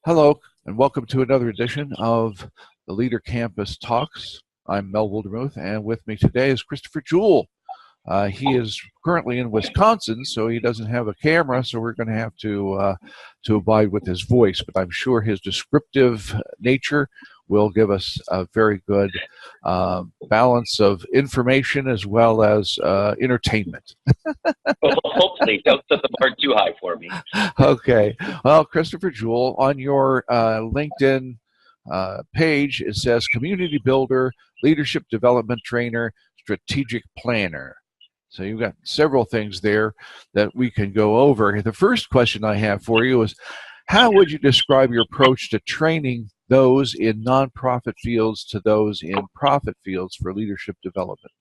Hello, and welcome to another edition of the Leader Campus Talks. I'm Mel Wildermuth, and with me today is Christopher Juhl. He is currently in Wisconsin, so he doesn't have a camera, so we're going to have to abide with his voice, but I'm sure his descriptive nature will give us a very good balance of information as well as entertainment. Well, hopefully, don't set the bar too high for me. Okay. Well, Christopher Juhl, on your LinkedIn page, it says community builder, leadership development trainer, strategic planner. So you've got several things there that we can go over. The first question I have for you is, how would you describe your approach to training those in nonprofit fields to those in profit fields for leadership development?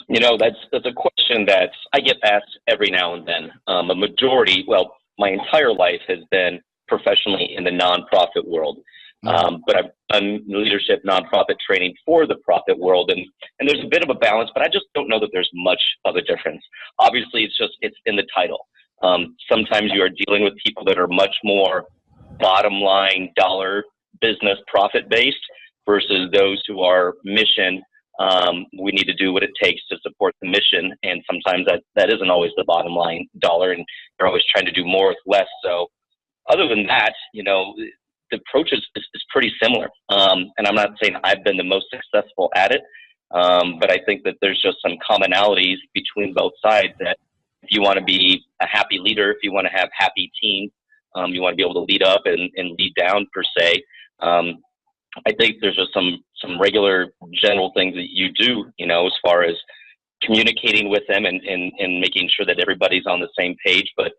You know, that's a question that I get asked every now and then. A majority, well, my entire life has been professionally in the nonprofit world. But I've done leadership nonprofit training for the profit world, and there's a bit of a balance, but I just don't know that there's much of a difference. Obviously, it's in the title. Sometimes you are dealing with people that are much more bottom line dollar business profit based versus those who are mission. We need to do what it takes to support the mission, and sometimes that isn't always the bottom line dollar, and you're always trying to do more with less. So other than that, you know, the approach is pretty similar. And I'm not saying I've been the most successful at it, but I think that there's just some commonalities between both sides, that if you want to be a happy leader, if you want to have happy teams, you want to be able to lead up and lead down per se. I think there's just some regular general things that you do, you know, as far as communicating with them and making sure that everybody's on the same page, but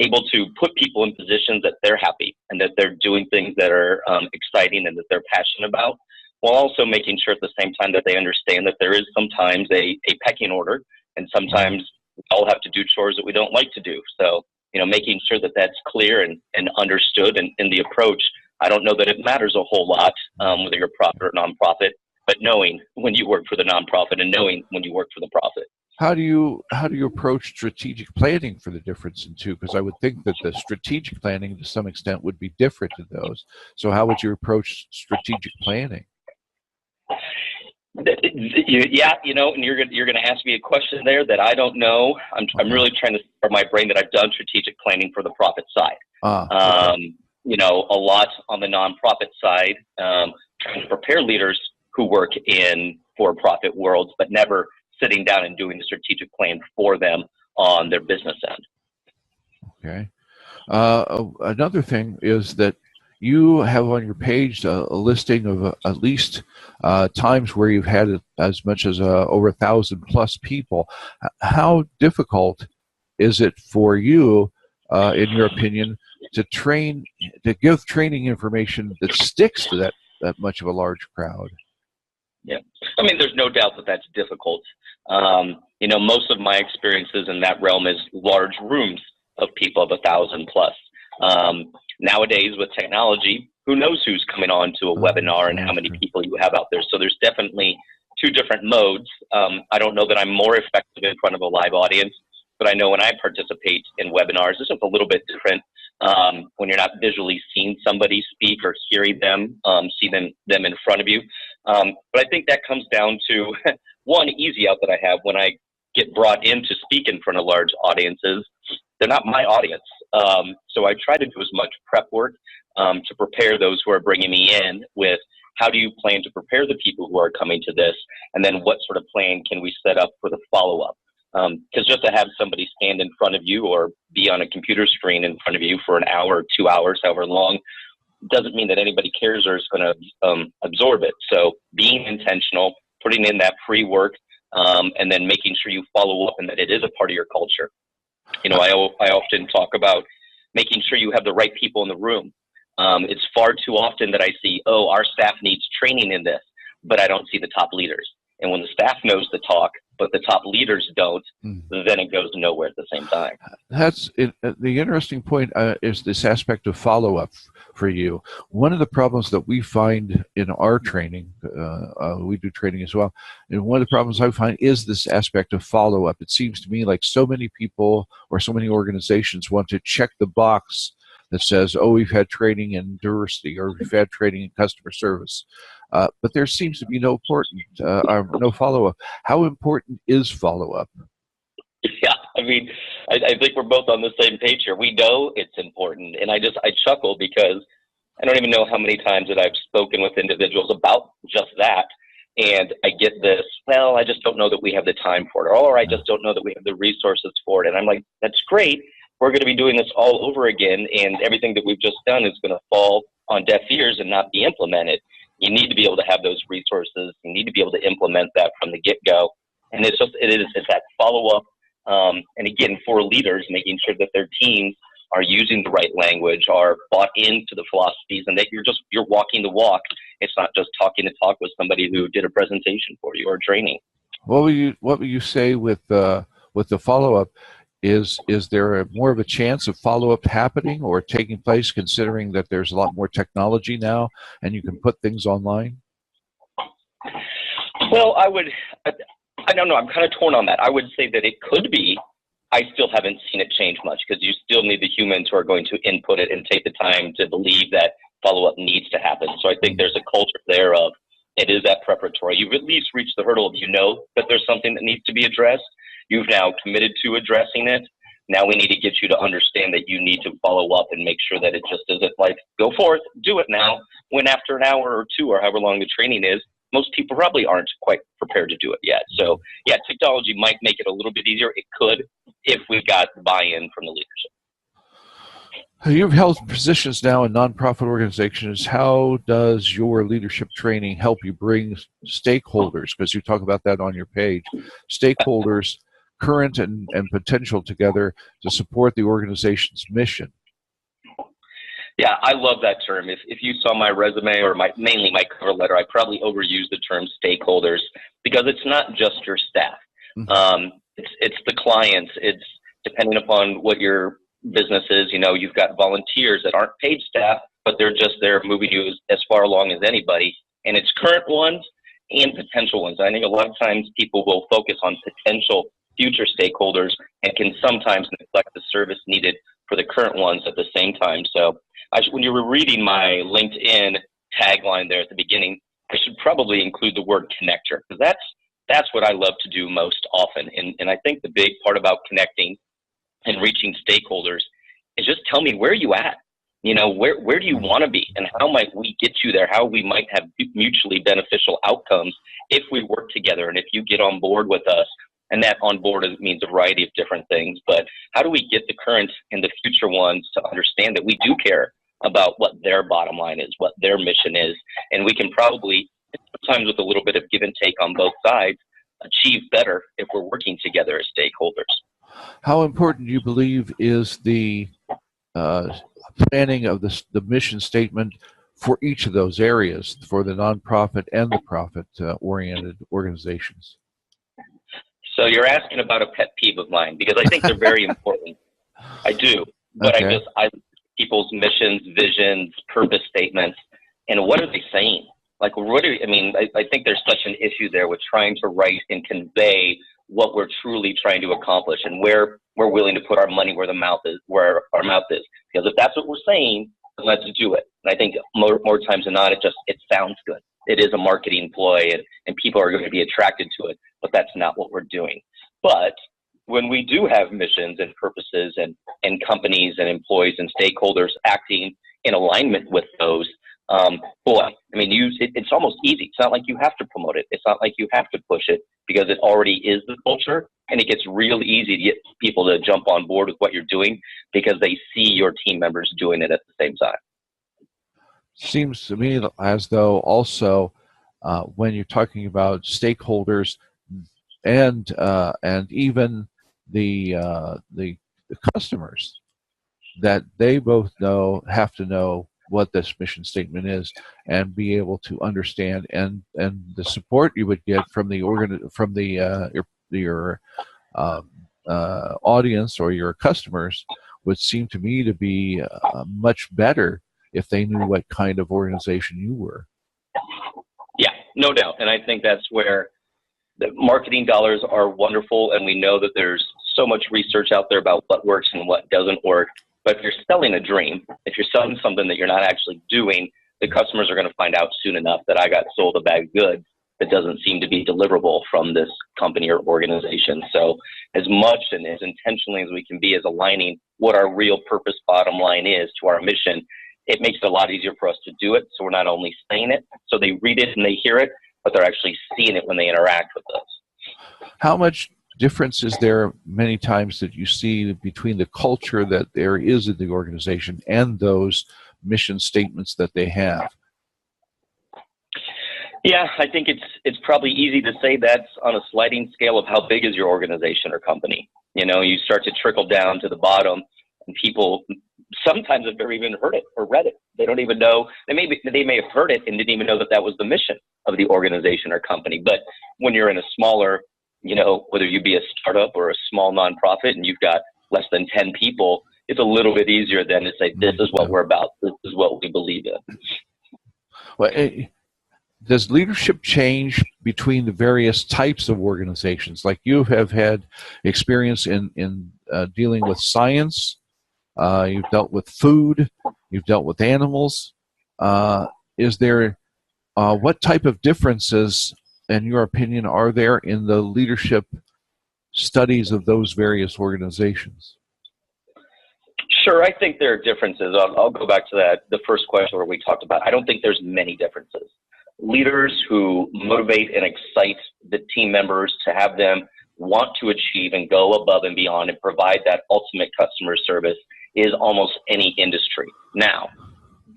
able to put people in positions that they're happy and that they're doing things that are exciting and that they're passionate about, while also making sure at the same time that they understand that there is sometimes a pecking order, and sometimes we all have to do chores that we don't like to do. So, you know, making sure that that's clear and understood, and in the approach, I don't know that it matters a whole lot whether you're profit or nonprofit, but knowing when you work for the nonprofit and knowing when you work for the profit. How do you approach strategic planning for the difference in two? Because I would think that the strategic planning to some extent would be different in those. So how would you approach strategic planning? Yeah, you know, and you're gonna ask me a question there that I don't know. I'm really trying to start my brain that I've done strategic planning for the profit side. Okay. You know, a lot on the nonprofit side, trying to prepare leaders who work in for-profit worlds, but never sitting down and doing the strategic plan for them on their business end. Okay. Another thing is that you have on your page a listing of at least times where you've had as much as over 1,000+ people. How difficult is it for you, in your opinion, to give training information that sticks to that much of a large crowd? Yeah, I mean, there's no doubt that that's difficult. You know, most of my experiences in that realm is large rooms of people of 1,000+. Nowadays, with technology, who knows who's coming on to a webinar and how many people you have out there. So there's definitely two different modes. I don't know that I'm more effective in front of a live audience, but I know when I participate in webinars, this is a little bit different when you're not visually seeing somebody speak or hearing them, see them in front of you. But I think that comes down to one easy out that I have when I get brought in to speak in front of large audiences. They're not my audience. So I try to do as much prep work to prepare those who are bringing me in with how do you plan to prepare the people who are coming to this, and then what sort of plan can we set up for the follow-up. Because just to have somebody stand in front of you or be on a computer screen in front of you for an hour or 2 hours, however long, doesn't mean that anybody cares or is going to absorb it. So being intentional, putting in that pre-work, and then making sure you follow up and that it is a part of your culture. You know, I often talk about making sure you have the right people in the room. It's far too often that I see, oh, our staff needs training in this, but I don't see the top leaders. And when the staff knows the talk, but the top leaders don't, then it goes nowhere at the same time. That's it. The interesting point is this aspect of follow-up for you. One of the problems that we find in our training, we do training as well, and one of the problems I find is this aspect of follow-up. It seems to me like so many people or so many organizations want to check the box that says, oh, we've had training in diversity or we've had training in customer service. But there seems to be no no follow-up. How important is follow-up? Yeah, I mean, I think we're both on the same page here. We know it's important, and I chuckle because I don't even know how many times that I've spoken with individuals about just that, and I get this, well, I just don't know that we have the time for it, or I just don't know that we have the resources for it, and I'm like, that's great. We're going to be doing this all over again, and everything that we've just done is going to fall on deaf ears and not be implemented. You need to be able to have those resources. You need to be able to implement that from the get-go, and it's that follow-up. And again, for leaders, making sure that their teams are using the right language, are bought into the philosophies, and that you're walking the walk. It's not just talking the talk with somebody who did a presentation for you or training. What will you say with the follow-up? Is there more of a chance of follow-up happening or taking place, considering that there's a lot more technology now and you can put things online? Well, I don't know. I'm kind of torn on that. I would say that it could be. I still haven't seen it change much because you still need the humans who are going to input it and take the time to believe that follow-up needs to happen. So I think there's a culture there of it is that preparatory. You've at least reached the hurdle of that there's something that needs to be addressed. You've now committed to addressing it. Now we need to get you to understand that you need to follow up and make sure that it just isn't like, go forth, do it now, when after an hour or two or however long the training is, most people probably aren't quite prepared to do it yet. So yeah, technology might make it a little bit easier. It could if we got buy-in from the leadership. You've held positions now in nonprofit organizations. How does your leadership training help you bring stakeholders, because you talk about that on your page, stakeholders, current and potential, together to support the organization's mission? Yeah, I love that term. If you saw my resume or mainly my cover letter, I probably overused the term stakeholders because it's not just your staff. Mm-hmm. It's the clients. It's depending upon what your business is. You've got volunteers that aren't paid staff, but they're just there moving you as far along as anybody. And it's current ones and potential ones. I think a lot of times people will focus on potential future stakeholders and can sometimes neglect the service needed for the current ones at the same time. So when you were reading my LinkedIn tagline there at the beginning, I should probably include the word connector, because that's what I love to do most often. And I think the big part about connecting and reaching stakeholders is just tell me, where are you at? Where do you want to be, and how might we get you there? How we might have mutually beneficial outcomes if we work together and if you get on board with us. And that on board means a variety of different things. But how do we get the current and the future ones to understand that we do care about what their bottom line is, what their mission is, and we can probably, sometimes with a little bit of give and take on both sides, achieve better if we're working together as stakeholders. How important do you believe is the planning of the mission statement for each of those areas, for the nonprofit and the profit-oriented organizations? So you're asking about a pet peeve of mine, because I think they're very important. I do, but okay. I people's missions, visions, purpose statements, and what are they saying? Like, I think there's such an issue there with trying to write and convey what we're truly trying to accomplish and where we're willing to put our money where our mouth is. Because if that's what we're saying, then let's do it. And I think more times than not, it sounds good. It is a marketing ploy, and people are going to be attracted to it, but that's not what we're doing. But when we do have missions and purposes and companies and employees and stakeholders acting in alignment with those, it's almost easy. It's not like you have to promote it. It's not like you have to push it, because it already is the culture, and it gets real easy to get people to jump on board with what you're doing because they see your team members doing it at the same time. Seems to me as though also when you're talking about stakeholders and even the customers, that they both have to know what this mission statement is and be able to understand, and the support you would get from your audience or your customers would seem to me to be much better if they knew what kind of organization you were. Yeah, no doubt. And I think that's where the marketing dollars are wonderful, and we know that there's so much research out there about what works and what doesn't work. But if you're selling a dream, if you're selling something that you're not actually doing, the customers are going to find out soon enough that I got sold a bag of goods that doesn't seem to be deliverable from this company or organization. So as much and as intentionally as we can be as aligning what our real purpose bottom line is to our mission, it makes it a lot easier for us to do it. So we're not only saying it, so they read it and they hear it, but they're actually seeing it when they interact with us. How much difference is there many times that you see between the culture that there is in the organization and those mission statements that they have? Yeah, I think it's probably easy to say that's on a sliding scale of how big is your organization or company. You know, you start to trickle down to the bottom, and people sometimes have never even heard it or read it. They don't even know. They may have heard it and didn't even know that that was the mission of the organization or company. But when you're in a smaller, you know, whether you be a startup or a small nonprofit and you've got less than 10 people, it's a little bit easier then to say, this is what we're about. This is what we believe in. Well, does leadership change between the various types of organizations? Like you have had experience in dealing with science, you've dealt with food, you've dealt with animals. Is there, what type of differences, in your opinion, are there in the leadership studies of those various organizations? Sure, I think there are differences. I'll go back to that, the first question where we talked about, I don't think there's many differences. Leaders who motivate and excite the team members to have them want to achieve and go above and beyond and provide that ultimate customer service is almost any industry. Now,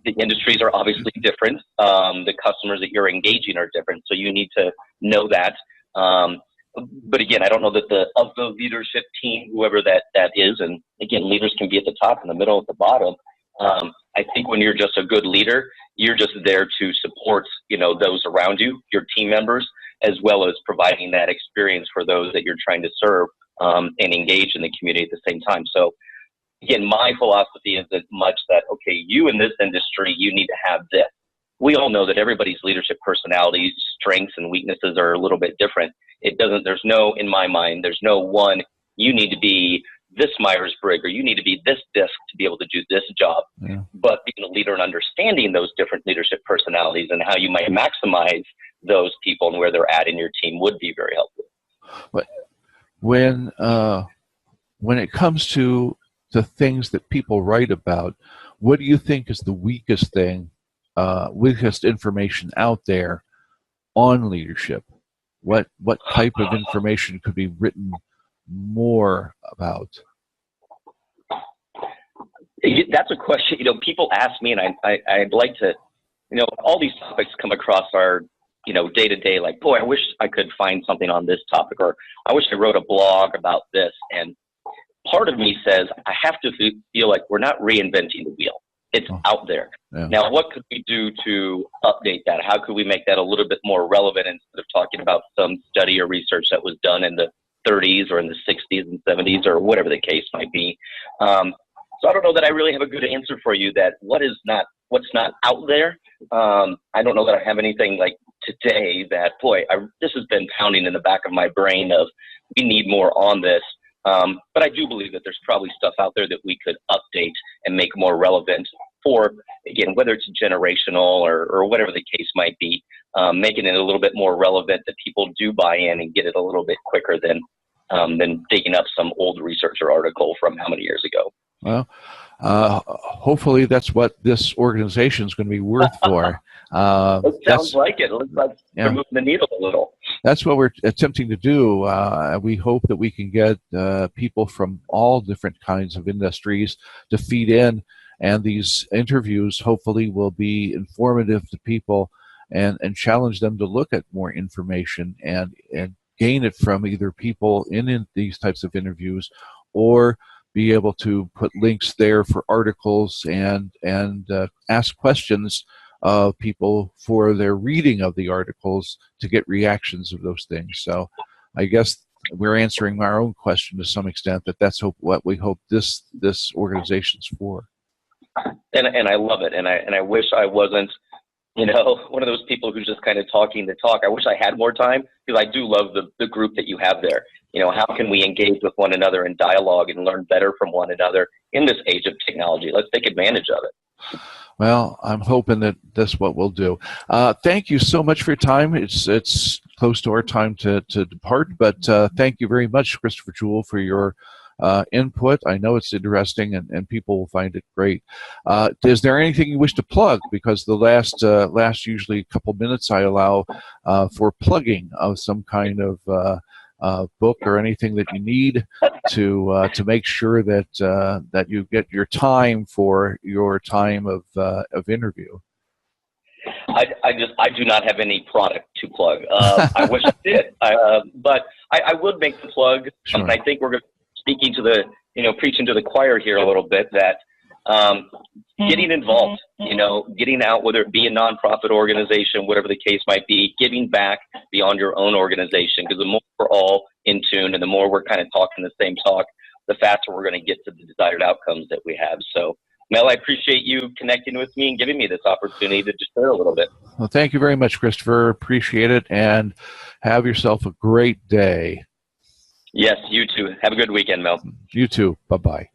the industries are obviously different. The customers that you're engaging are different, so you need to know that. But again, I don't know that of the leadership team, whoever that is, and again, leaders can be at the top, in the middle, at the bottom. I think when you're just a good leader, you're just there to support, you know, those around you, your team members, as well as providing that experience for those that you're trying to serve and engage in the community at the same time. So again, my philosophy is as much that, okay, you in this industry, you need to have this. We all know that everybody's leadership personalities, strengths, and weaknesses are a little bit different. There's no, in my mind, there's no one, you need to be this Myers-Briggs or you need to be this disc to be able to do this job. Yeah. But being a leader and understanding those different leadership personalities and how you might maximize those people and where they're at in your team would be very helpful. But when it comes to the things that people write about, what do you think is the weakest thing, weakest information out there on leadership? What type of information could be written more about? That's a question, you know, people ask me, and I'd like to, you know, all these topics come across our, you know, day to day, like, boy, I wish I could find something on this topic, or I wish I wrote a blog about this. And part of me says, I have to feel like we're not reinventing the wheel. It's out there. Yeah. Now, what could we do to update that? How could we make that a little bit more relevant instead of talking about some study or research that was done in the 30s or in the 60s and 70s or whatever the case might be? So I don't know that I really have a good answer for you that what's not out there. I don't know that I have anything like today that, boy, this has been pounding in the back of my brain of we need more on this. But I do believe that there's probably stuff out there that we could update and make more relevant for, again, whether it's generational or whatever the case might be, making it a little bit more relevant that people do buy in and get it a little bit quicker than digging up some old research or article from how many years ago. Well, hopefully that's what this organization is going to be worth for. It sounds like it. It looks like we're moving the needle a little. That's what we're attempting to do. We hope that we can get people from all different kinds of industries to feed in, and these interviews hopefully will be informative to people and challenge them to look at more information and gain it from either people in these types of interviews, or be able to put links there for articles and ask questions of people for their reading of the articles to get reactions of those things. So I guess we're answering our own question to some extent, that's what we hope this organization's for. And I love it. And I wish I wasn't one of those people who's just kind of talking the talk. I wish I had more time because I do love the group that you have there. How can we engage with one another in dialogue and learn better from one another in this age of technology? Let's take advantage of it. Well, I'm hoping that that's what we'll do. Thank you so much for your time. It's close to our time to depart, but thank you very much, Christopher Juhl, for your input. I know it's interesting, and people will find it great. Is there anything you wish to plug? Because the last usually couple minutes I allow for plugging of some kind of book or anything that you need to make sure that that you get your time for your time of interview. I do not have any product to plug. I wish I did, but I would make the plug. Sure. I think we're speaking to the, preaching to the choir here a little bit, that getting involved, getting out, whether it be a nonprofit organization, whatever the case might be, giving back beyond your own organization, because the more we're all in tune and the more we're kind of talking the same talk, the faster we're going to get to the desired outcomes that we have. So, Mel, I appreciate you connecting with me and giving me this opportunity to just share a little bit. Well, thank you very much, Christopher. Appreciate it, and have yourself a great day. Yes, you too. Have a good weekend, Mel. You too. Bye-bye.